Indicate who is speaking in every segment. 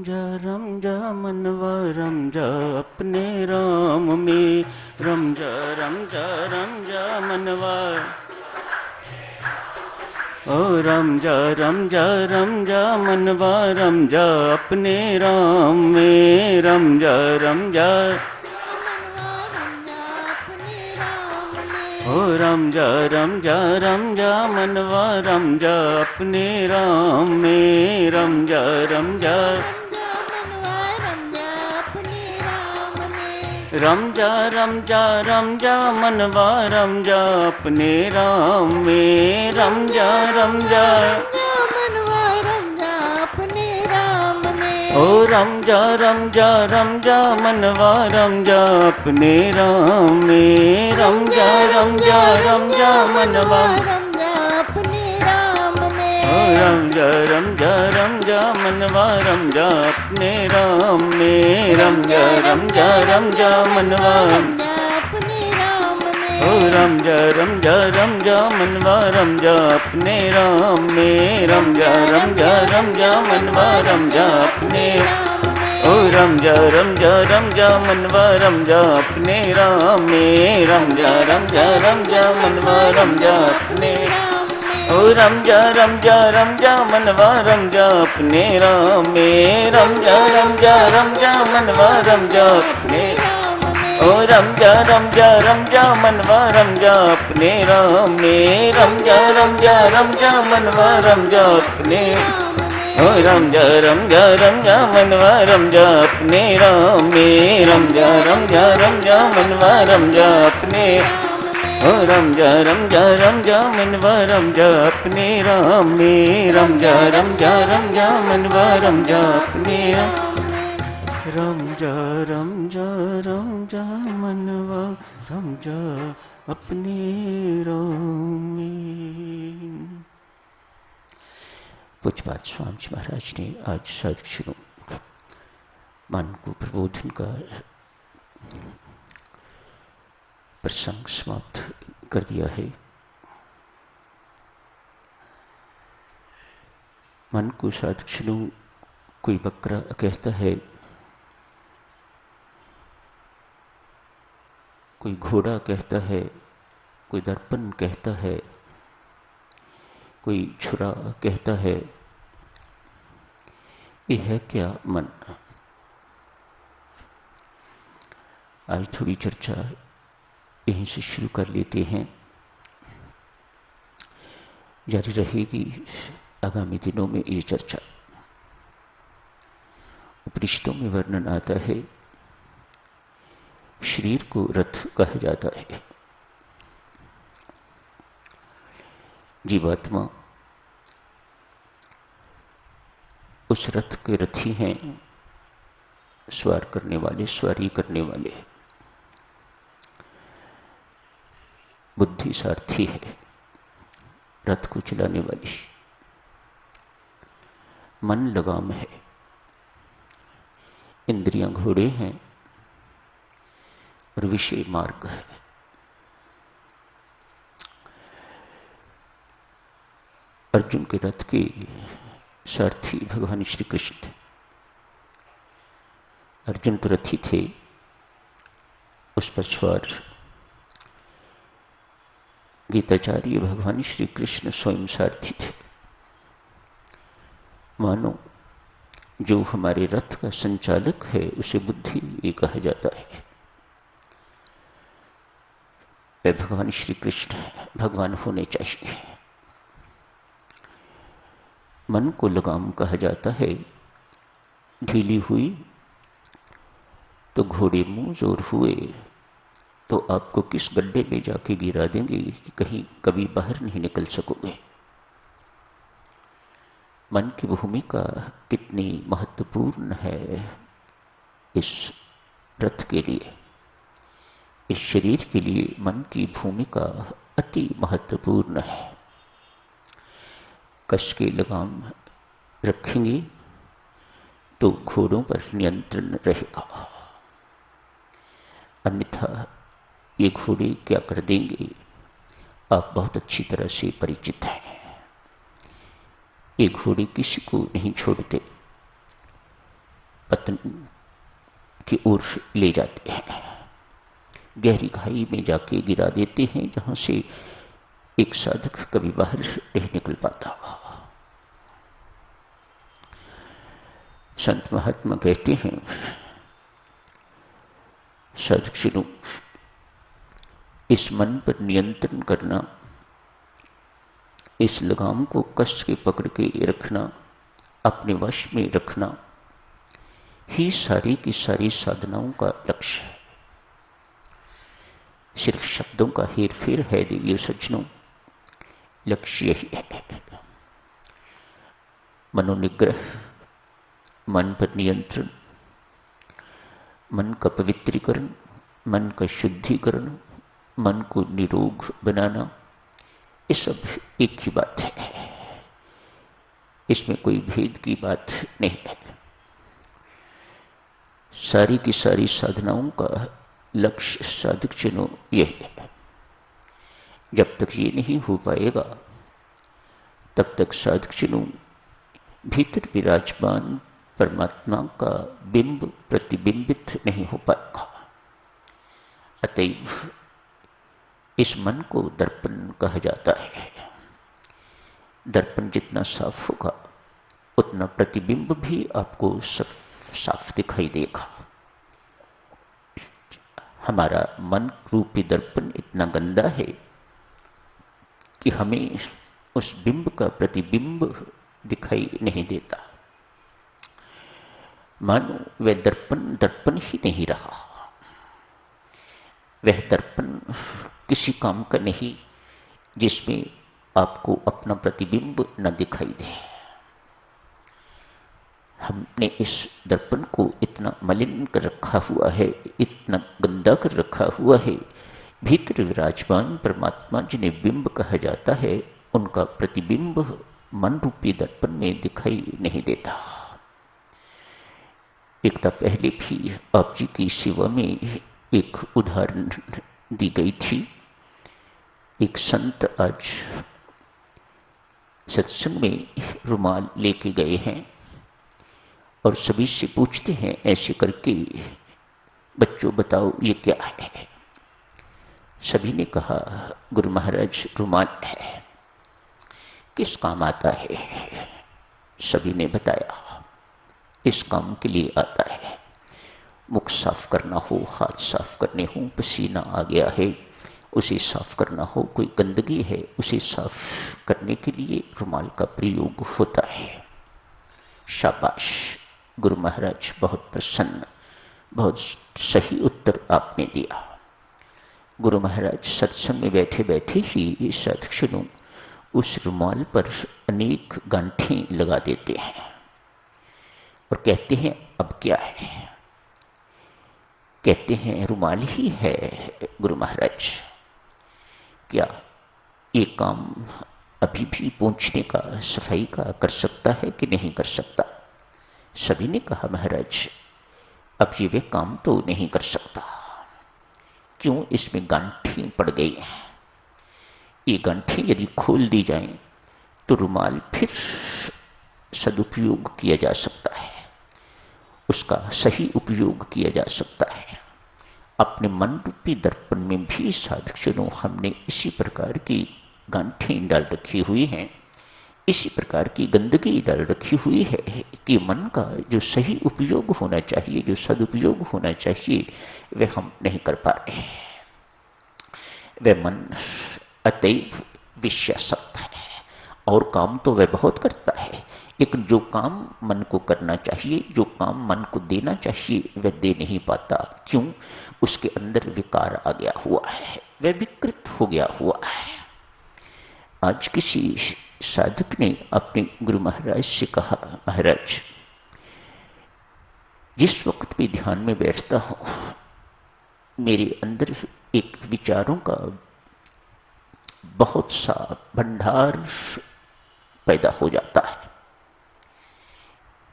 Speaker 1: जा मनवा रम जा अपने राम में। रम जा मनवा ओ रम जा मनवा रम जा अपने राम में। रम जा ओ रम जा मनवा रम जा अपने राम में। रम जा मनवा रम जा अपने राम में। रम जा ओ रम जा मनवा रम जा अपने राम में। रम जा मनवा ओ रम जा मनवा रम जा अपने राम में। रम जा मनवा ओ रम जा मनवा रम जा अपने राम में। रम जा मनवा रम जा अपने ओ रम जा मनवा रम जा अपने राम में। रम जा मनवा रम जा अपने ओ रम जा मनवा रम जा अपने राम में। रम जा मनवा रम जा अपने ओ रम जा मनवा रम जा अपने राम में। रम जा मनवा रम जा अपने ओ रम जा मनवा रम जा अपने राम में। रम जा मनवा रम जा अपने ओ रम जा मनवा रम जा अपने राम में। रम जा मनवा रम जा अपने रम जा मनवा रम जा अपने राम में। पूज्यपाद स्वामी जी महाराज ने आज साधु मन को प्रबोधन का प्रसंग समाप्त कर दिया है। मन को साधु कोई बकरा कहता है, कोई घोड़ा कहता है, कोई दर्पण कहता है, कोई छुरा कहता है। ये है क्या मन? आज थोड़ी चर्चा यहीं से शुरू कर लेते हैं, जारी रहेगी आगामी दिनों में ये चर्चा। उपनिषदों में वर्णन आता है, शरीर को रथ कहा जाता है। जीवात्मा उस रथ के रथी हैं, सवार करने वाले, सवारी करने वाले। बुद्धि सारथी है, रथ को चलाने वाली। मन लगाम है, इंद्रियां घोड़े हैं और विषय मार्ग है। अर्जुन के रथ के सारथी भगवान श्री कृष्ण थे। अर्जुन तो रथी थे, उस पर सवार गीताचार्य भगवान श्री कृष्ण स्वयं सारथी थे। मानो जो हमारे रथ का संचालक है उसे बुद्धि ये कहा जाता है। वे भगवान श्री कृष्ण भगवान होने चाहिए। मन को लगाम कहा जाता है। ढीली हुई तो घोड़े मुंह जोर हुए तो आपको किस गड्ढे में जाके गिरा देंगे कि कहीं कभी बाहर नहीं निकल सकोगे। मन की भूमिका कितनी महत्वपूर्ण है इस रथ के लिए, इस शरीर के लिए मन की भूमिका अति महत्वपूर्ण है। कस के लगाम रखेंगे तो घोड़ों पर नियंत्रण रहेगा, अन्यथा ये घोड़े क्या कर देंगे आप बहुत अच्छी तरह से परिचित हैं। ये घोड़े किसी को नहीं छोड़ते। पतन की ओर ले जाते हैं, गहरी खाई में जाके गिरा देते हैं, जहां से एक साधक कभी बाहर नहीं निकल पाता। संत महात्मा कहते हैं, साधक इस मन पर नियंत्रण करना, इस लगाम को कस के पकड़ के रखना, अपने वश में रखना ही सारी की सारी साधनाओं का लक्ष्य है। सिर्फ शब्दों का हेर फेर है देवियों सज्जनों, लक्ष्य यही है। मनोनिग्रह, मन पर नियंत्रण, मन का पवित्रीकरण, मन का शुद्धिकरण, मन को निरोग बनाना, ये सब एक ही बात है, इसमें कोई भेद की बात नहीं है। सारी की सारी साधनाओं का लक्ष्य साधक जनों यही है। जब तक ये नहीं हो पाएगा तब तक साधक जनों भीतर विराजमान परमात्मा का बिंब प्रतिबिंबित नहीं हो पाएगा। अतएव इस मन को दर्पण कहा जाता है। दर्पण जितना साफ होगा उतना प्रतिबिंब भी आपको साफ दिखाई देगा। हमारा मन रूपी दर्पण इतना गंदा है कि हमें उस बिंब का प्रतिबिंब दिखाई नहीं देता, मानो वह दर्पण ही नहीं रहा। वह दर्पण किसी काम का नहीं जिसमें आपको अपना प्रतिबिंब न दिखाई दे। हमने इस दर्पण को इतना मलिन कर रखा हुआ है, इतना गंदा कर रखा हुआ है, भीतर विराजमान परमात्मा जिन्हें बिंब कहा जाता है उनका प्रतिबिंब मन रूपी दर्पण में दिखाई नहीं देता। एकता पहले भी आप जी की सेवा में एक उदाहरण दी गई थी। एक संत आज सत्संग में रुमाल लेके गए हैं और सभी से पूछते हैं ऐसे करके, बच्चों बताओ ये क्या है। सभी ने कहा गुरु महाराज रुमाल है, किस काम आता है। सभी ने बताया इस काम के लिए आता है, मुख साफ करना हो, हाथ साफ करने हो, पसीना आ गया है उसे साफ करना हो, कोई गंदगी है उसे साफ करने के लिए रुमाल का प्रयोग होता है। शाबाश गुरु महाराज, बहुत प्रसन्न, बहुत सही उत्तर आपने दिया। गुरु महाराज सत्संग में बैठे बैठे ही साधक उस रुमाल पर अनेक गांठें लगा देते हैं और कहते हैं अब क्या है। कहते हैं रुमाल ही है गुरु महाराज, क्या ये काम अभी भी पोंछने का, सफाई का कर सकता है कि नहीं कर सकता। सभी ने कहा महाराज अब ये वे काम तो नहीं कर सकता। क्यों, इसमें गांठें पड़ गई हैं। ये गांठें यदि खोल दी जाएं तो रुमाल फिर सदुपयोग किया जा सकता है, उसका सही उपयोग किया जा सकता है। अपने मन रूपी दर्पण में भी साधक हमने इसी प्रकार की गांठें डाल रखी हुई हैं, इसी प्रकार की गंदगी डाल रखी हुई है कि मन का जो सही उपयोग होना चाहिए, जो सदुपयोग होना चाहिए, वह हम नहीं कर पा रहे हैं। वह मन अतएव विषयासक्त है और काम तो वह बहुत करता है, लेकिन जो काम मन को करना चाहिए, जो काम मन को देना चाहिए, वह दे नहीं पाता। क्यों, उसके अंदर विकार आ गया हुआ है, वह विकृत हो गया हुआ है। आज किसी साधक ने अपने गुरु महाराज से कहा, महाराज जिस वक्त भी ध्यान में बैठता हूं मेरे अंदर एक विचारों का बहुत सा भंडार पैदा हो जाता है,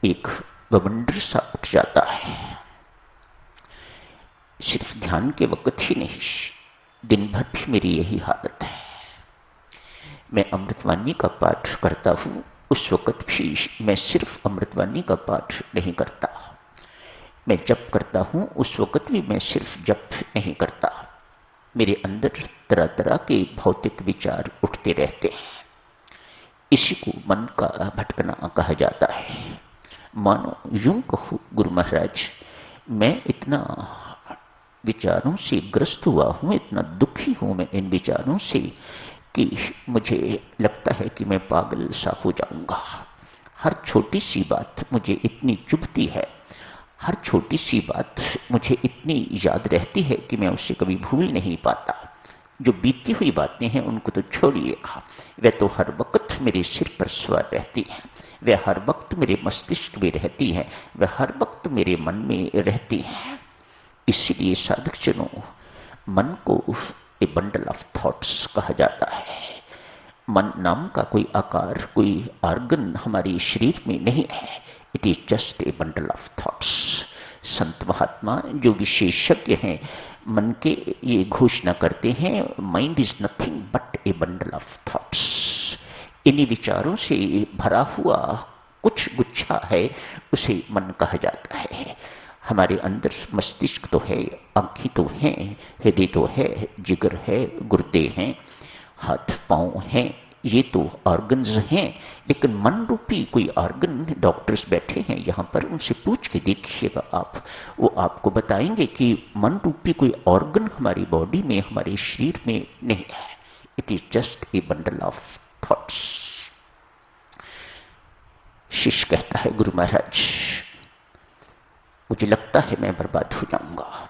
Speaker 1: एक बवंडर सा उठ जाता है। सिर्फ ध्यान के वक्त ही नहीं, दिन भर भी मेरी यही हालत है। मैं अमृतवाणी का पाठ करता हूं, उस वक्त भी मैं सिर्फ अमृतवाणी का पाठ नहीं करता,
Speaker 2: मैं जप करता हूं उस वक्त भी मैं सिर्फ जप नहीं करता, मेरे अंदर तरह तरह के भौतिक विचार उठते रहते हैं। इसी को मन का भटकना कहा जाता है। मानो यूं कहूं गुरु महाराज, मैं इतना विचारों से ग्रस्त हुआ हूं, इतना दुखी हूं मैं इन विचारों से कि मुझे लगता है कि मैं पागल सा हो जाऊंगा। हर छोटी सी बात मुझे इतनी चुभती है, हर छोटी सी बात मुझे इतनी याद रहती है कि मैं उसे कभी भूल नहीं पाता। जो बीती हुई बातें हैं उनको तो छोड़िएगा, वे तो हर वक्त मेरे सिर पर सवार रहती हैं, वे हर वक्त मेरे मस्तिष्क में रहती हैं, वे हर वक्त मेरे मन में रहती हैं। इसीलिए साधक जनों, मन को ए बंडल ऑफ थॉट्स कहा जाता है। मन नाम का कोई आकार, कोई ऑर्गन हमारे शरीर में नहीं है। It is just a bundle of thoughts. संत महात्मा जो विशेषज्ञ हैं मन के, ये घोषणा करते हैं, mind is nothing but A bundle of thoughts. इन्हीं विचारों से भरा हुआ कुछ गुच्छा है, उसे मन कहा जाता है। हमारे अंदर मस्तिष्क तो है, आंखें तो हैं, हृदय तो है, जिगर है, गुर्दे हैं, हाथ पांव हैं, ये तो ऑर्गन्स हैं। लेकिन मन रूपी कोई ऑर्गन, डॉक्टर्स बैठे हैं यहाँ पर, उनसे पूछ के देखिएगा आप, वो आपको बताएंगे कि मन रूपी कोई ऑर्गन हमारी बॉडी में, हमारे शरीर में नहीं है। It is just a bundle of thoughts. शिष्य कहता है, गुरु महाराज मुझे लगता है मैं बर्बाद हो जाऊंगा।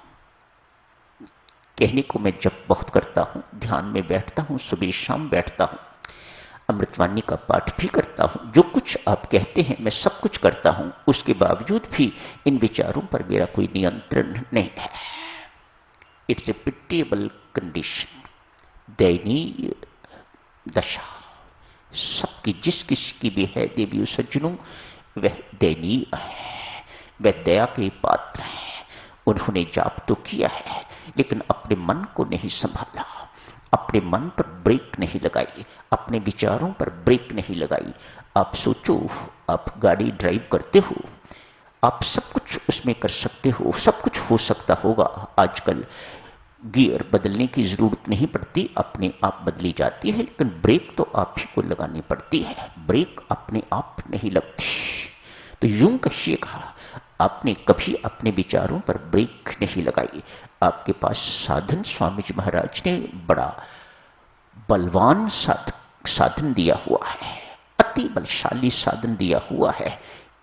Speaker 2: कहने को मैं जप बहुत करता हूं, ध्यान में बैठता हूं, सुबह शाम बैठता हूं, अमृतवाणी का पाठ भी करता हूं, जो कुछ आप कहते हैं मैं सब कुछ करता हूं, उसके बावजूद भी इन विचारों पर मेरा कोई नियंत्रण नहीं है। इट्स ए पिटिएबल कंडीशन, दयनीय दशा। सबकी जिस किसी की भी है देवियों सज्जनों, वह दयनीय है, वह दया के पात्र हैं। उन्होंने जाप तो किया है लेकिन अपने मन को नहीं संभाला, अपने मन पर ब्रेक नहीं लगाई, अपने विचारों पर ब्रेक नहीं लगाई। आप सोचो, आप गाड़ी ड्राइव करते हो, आप सब कुछ उसमें कर सकते हो, सब कुछ हो सकता होगा। आजकल गियर बदलने की जरूरत नहीं पड़ती, अपने आप बदली जाती है, लेकिन ब्रेक तो आप ही को लगानी पड़ती है, ब्रेक अपने आप नहीं लगती। तो यूं कहिएगा, आपने कभी अपने विचारों पर ब्रेक नहीं लगाई। आपके पास साधन स्वामी जी महाराज ने बड़ा बलवान साधन दिया हुआ है, अति बलशाली साधन दिया हुआ है।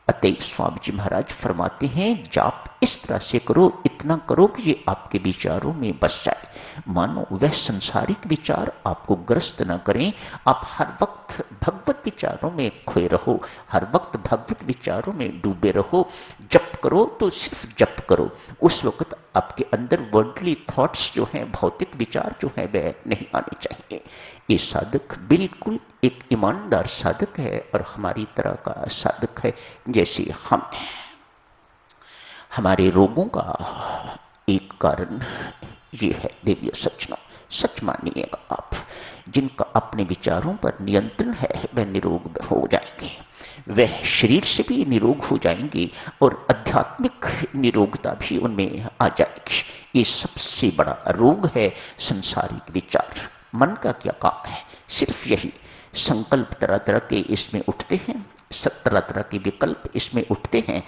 Speaker 2: अतएव स्वामी जी महाराज फरमाते हैं, जाप इस तरह से करो, इतना करो कि ये आपके विचारों में बस जाए। मानो वह संसारिक विचार आपको ग्रस्त न करें, आप हर वक्त भगवत विचारों में खोए रहो, हर वक्त भगवत विचारों में डूबे रहो। जप करो तो सिर्फ जप करो, उस वक्त आपके अंदर वर्ल्डली थॉट्स जो हैं, भौतिक विचार जो हैं, वह नहीं आने चाहिए। ये साधक बिल्कुल एक ईमानदार साधक है और हमारी तरह का साधक है जैसे हम हैं। हमारे रोगों का एक कारण ये है देवियों सज्जनों, सच मानिएगा आप, जिनका अपने विचारों पर नियंत्रण है वह निरोग हो जाएंगे, वह शरीर से भी निरोग हो जाएंगे और आध्यात्मिक निरोगता भी उनमें आ जाएगी। ये सबसे बड़ा रोग है संसारिक विचार। मन का क्या काम है? सिर्फ यही, संकल्प तरह तरह के इसमें उठते हैं, तरह तरह के विकल्प इसमें उठते हैं,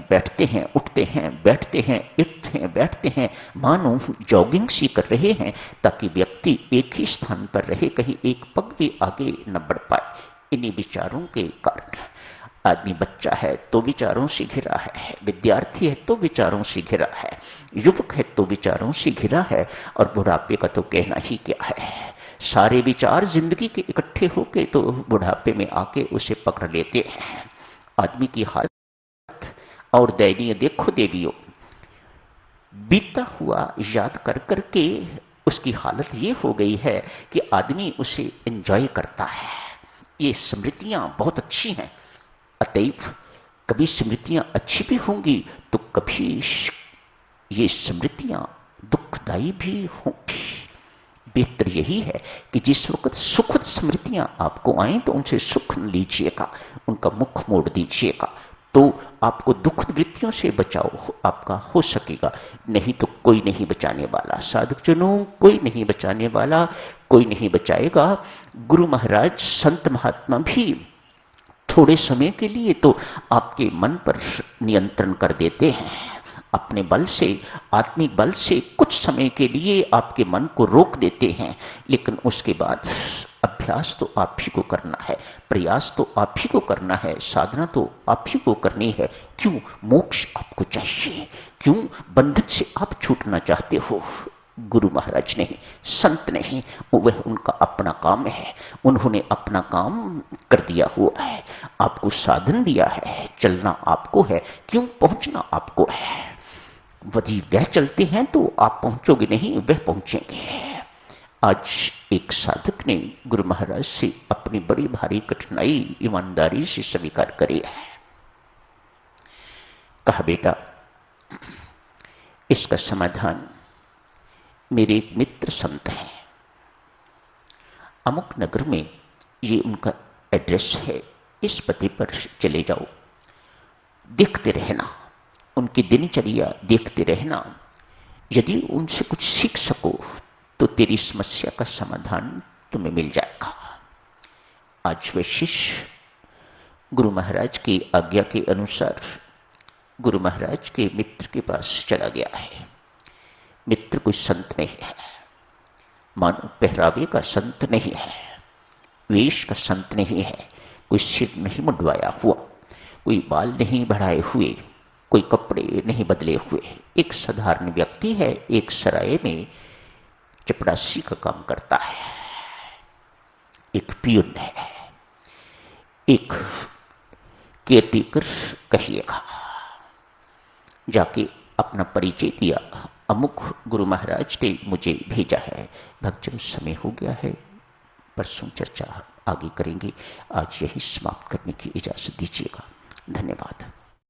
Speaker 2: बैठते हैं, उठते हैं, बैठते हैं, उठते हैं, बैठते हैं, मानो जॉगिंग सी कर रहे हैं, ताकि व्यक्ति एक ही स्थान पर रहे, कहीं एक पग भी आगे न बढ़ पाए। इन्हीं विचारों के कारण आदमी बच्चा है तो विचारों से घिरा है, विद्यार्थी है तो विचारों से घिरा है, युवक है तो विचारों से घिरा है, और बुढ़ापे का तो कहना ही क्या है। सारे विचार जिंदगी के इकट्ठे होके तो बुढ़ापे में आके उसे पकड़ लेते हैं। आदमी की हालत और दयनीय देखो देवियों, बीता हुआ याद कर करके उसकी हालत ये हो गई है कि आदमी उसे एंजॉय करता है। ये स्मृतियां बहुत अच्छी हैं, अतएव कभी स्मृतियां अच्छी भी होंगी तो कभी ये स्मृतियां दुखदायी भी होंगी। बेहतर यही है कि जिस वक्त सुखद स्मृतियां आपको आए तो उनसे सुख लीजिएगा, उनका मुख मोड़ दीजिएगा। तो आपको दुख वृत्तियों से बचाव आपका हो सकेगा, नहीं तो कोई नहीं बचाने वाला। साधकजनों, कोई नहीं बचाने वाला, कोई नहीं बचाएगा। गुरु महाराज, संत महात्मा भी थोड़े समय के लिए तो आपके मन पर नियंत्रण कर देते हैं, अपने बल से, आत्मिक बल से कुछ समय के लिए आपके मन को रोक देते हैं, लेकिन उसके बाद अभ्यास तो आप ही को करना है, प्रयास तो आप ही को करना है, साधना तो आप ही को करनी है। क्यों? मोक्ष आपको चाहिए। क्यों? बंधन से आप छूटना चाहते हो। गुरु महाराज नहीं, संत नहीं, वह उनका अपना काम है, उन्होंने अपना काम कर दिया हुआ है, आपको साधन दिया है, चलना आपको है। क्यों? पहुंचना आपको है। यदि वह चलते हैं तो आप पहुंचोगे नहीं, वह पहुंचेंगे। आज एक साधक ने गुरु महाराज से अपनी बड़ी भारी कठिनाई ईमानदारी से स्वीकार करी है। कहा, बेटा, इसका समाधान मेरे एक मित्र संत हैं, अमुक नगर में, ये उनका एड्रेस है, इस पते पर चले जाओ, देखते रहना, उनकी दिनचर्या देखते रहना। यदि उनसे कुछ सीख सको तो तेरी समस्या का समाधान तुम्हें मिल जाएगा। आज वह शिष्य गुरु महाराज की आज्ञा के अनुसार गुरु महाराज के मित्र के पास चला गया है। मित्र कोई संत नहीं है, मानो पहरावे का संत नहीं है, वेश का संत नहीं है, कोई सिर नहीं मुंडवाया हुआ, कोई बाल नहीं बढ़ाए हुए, कोई कपड़े नहीं बदले हुए, एक साधारण व्यक्ति है, एक सराय में चपरासी का काम करता है, एक पियून है, एक केयरटेकर कहिएगा। जाके अपना परिचय दिया, अमुक गुरु महाराज ने मुझे भेजा है। भक्तजन, समय हो गया है, परसों चर्चा आगे करेंगे, आज यही समाप्त करने की इजाजत दीजिएगा। धन्यवाद।